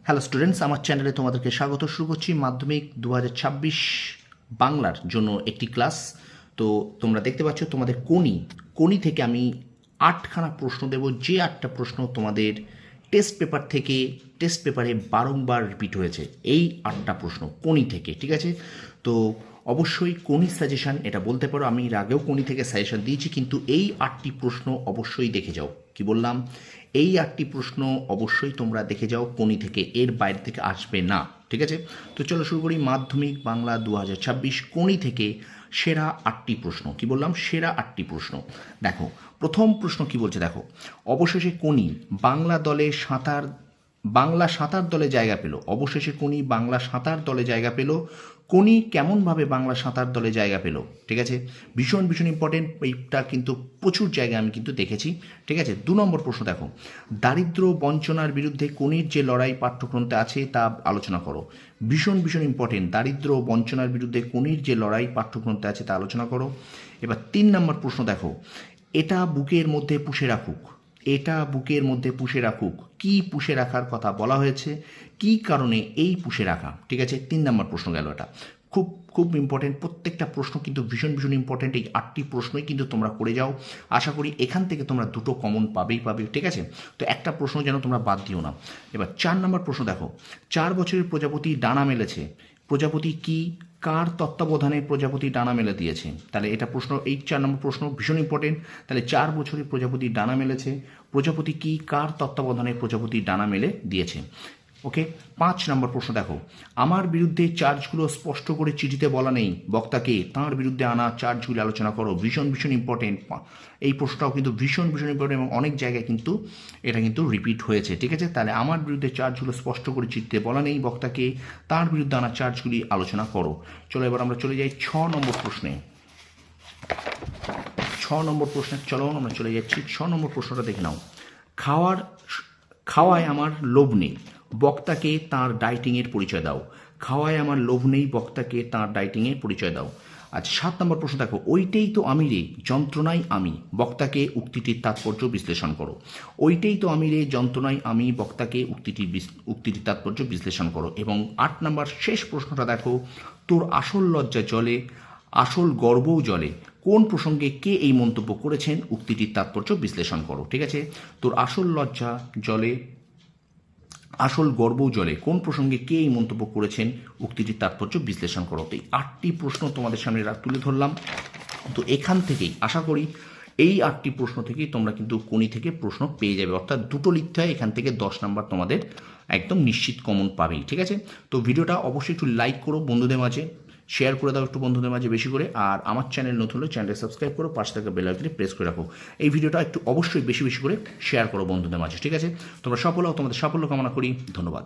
Hello students, আমার চ্যানেলে তোমাদেরকে স্বাগত। শুরু করছি মাধ্যমিক 2026 বাংলার জন্য একটি ক্লাস। তো তোমরা দেখতে পাচ্ছ তোমাদের কোনি থেকে আমি 8খানা প্রশ্ন দেব, যে 8টা প্রশ্ন তোমাদের টেস্ট পেপারে বারংবার রিপিট হয়েছে। এই 8টা প্রশ্ন কোনি থেকে, ঠিক আছে? তো অবশ্যই কোনি সাজেশান এটা বলতে পারো, আমি এর আগেও কোনি থেকে সাজেশান দিয়েছি, কিন্তু এই 8টি প্রশ্ন অবশ্যই দেখে যাও। কি বললাম? এই 8টি প্রশ্ন অবশ্যই তোমরা দেখে যাও, কোনি থেকে, এর বাইরে থেকে আসবে না, ঠিক আছে? তো চলো শুরু করি। মাধ্যমিক বাংলা 2026 কোনি থেকে সেরা 8টি প্রশ্ন। কি বললাম? সেরা 8টি প্রশ্ন। দেখো প্রথম প্রশ্ন কি বলছে, দেখো। অবশেষে কোনি বাংলা সাঁতার দলে জায়গা পেল। অবশেষে কোনি বাংলা সাঁতার দলে জায়গা পেল। কোনি কেমনভাবে বাংলা সাঁতার দলে জায়গা পেল, ঠিক আছে? ভীষণ ভীষণ ইম্পর্টেন্ট, এইটা কিন্তু প্রচুর জায়গায় আমি কিন্তু দেখেছি, ঠিক আছে? 2 নম্বর প্রশ্ন দেখো। দারিদ্র বঞ্চনার বিরুদ্ধে কোনির যে লড়াই পাঠ্যক্রমে আছে তা আলোচনা করো। ভীষণ ভীষণ ইম্পর্টেন্ট, দারিদ্র বঞ্চনার বিরুদ্ধে কোনির যে লড়াই পাঠ্যক্রমে আছে তা আলোচনা করো। এবার 3 নম্বর প্রশ্ন দেখো। এটা বুকের মধ্যে পুষে রাখুক। এটা বুকের মধ্যে পুষে রাখুক, কি পুষে রাখার কথা বলা হয়েছে, কি কারণে এই পুষে রাখা, ঠিক আছে? 3 নম্বর প্রশ্ন গেল। এটা খুব খুব ইম্পর্টেন্ট, প্রত্যেকটা প্রশ্ন কিন্তু ভীষণ ভীষণ ইম্পর্টেন্ট। এই 8টি প্রশ্নই কিন্তু তোমরা করে যাও। আশা করি এখান থেকে তোমরা 2টো কমন পাবে, ঠিক আছে? তো একটা প্রশ্ন যেন তোমরা বাদ দিও না। এবার 4 নম্বর প্রশ্ন দেখো। 4 বছরের প্রজাপতি ডানা মেলেছে। প্রজাপতি কি, কার তত্ত্বাবধানে প্রজাপতি ডানা মেলে দিয়েছে? তাহলে এটা প্রশ্ন, এই 4 নম্বর প্রশ্ন ভীষণ ইম্পর্টেন্ট। তাহলে 4 বছরে প্রজাপতি ডানা মেলেছে, প্রজাপতি কি, কার তত্ত্বাবধানে প্রজাপতি ডানা মেলে দিয়েছে? ওকে। 5 নম্বর প্রশ্ন দেখো। আমার বিরুদ্ধে চার্জগুলো স্পষ্ট করে চিঠিতে বলা নেই, বক্তাকে তাঁর বিরুদ্ধে আনা চার্জগুলি আলোচনা করো। ভীষণ ভীষণ ইম্পর্টেন্ট, এই প্রশ্নটাও কিন্তু ভীষণ ভীষণ ইম্পর্টেন্ট এবং অনেক জায়গায় কিন্তু এটা কিন্তু রিপিট হয়েছে, ঠিক আছে? তাহলে আমার বিরুদ্ধে চার্জগুলো স্পষ্ট করে চিঠিতে বলা নেই, বক্তাকে তাঁর বিরুদ্ধে আনা চার্জগুলি আলোচনা করো। চলো এবার আমরা চলে যাই 6 নম্বর প্রশ্নে। 6 নম্বর প্রশ্নে চলো আমরা চলে যাচ্ছি। 6 নম্বর প্রশ্নটা দেখে নাও। খাওয়ায় আমার লোভ নেই, বক্তাকে তাঁর ডায়েটিংয়ের পরিচয় দাও। খাওয়ায় আমার লোভ নেই, বক্তাকে তাঁর ডায়েটিংয়ের পরিচয় দাও। আচ্ছা 7 নম্বর প্রশ্ন দেখো। ওইটাই তো আমি রে, যন্ত্রণাই আমি, বক্তাকে উক্তিটির তাৎপর্য বিশ্লেষণ করো। ওইটাই তো আমি রে, যন্ত্রণাই আমি, বক্তাকে উক্তিটির তাৎপর্য বিশ্লেষণ করো। এবং 8 নম্বর শেষ প্রশ্নটা দেখো। তোর আসল লজ্জা জলে, আসল গর্বও জলে, কোন প্রসঙ্গে কে এই মন্তব্য করেছেন, উক্তিটির তাৎপর্য বিশ্লেষণ করো, ঠিক আছে? তোর আসল লজ্জা জলে, আসল গর্বও জলে, কোন প্রসঙ্গে কে এই মন্তব্য করেছেন, উক্তিটির তাৎপর্য বিশ্লেষণ করো। এই 8টি প্রশ্ন তোমাদের সামনে তুলে ধরলাম। তো এখান থেকেই আশা করি এই 8টি প্রশ্ন থেকেই তোমরা কিন্তু কোনি থেকে প্রশ্ন পেয়ে যাবে, অর্থাৎ 2টো লিখতে হয়, এখান থেকে 10 নাম্বার তোমাদের একদম নিশ্চিত কমন পাবেই, ঠিক আছে? তো ভিডিওটা অবশ্যই একটু লাইক করো, বন্ধুদের মাঝে শেয়ার করে দাও একটু বন্ধুদের মাঝে বেশি করে। আর আমার চ্যানেল নতুন হলে চ্যানেলটা সাবস্ক্রাইব করো, পাশে থাকা বেল আইকনে প্রেস করে রাখো। এই ভিডিওটা একটু অবশ্যই বেশি বেশি করে শেয়ার করো বন্ধুদের মাঝে, ঠিক আছে? তোমরা সফল হও, তোমাদের সাফল্য কামনা করি। ধন্যবাদ।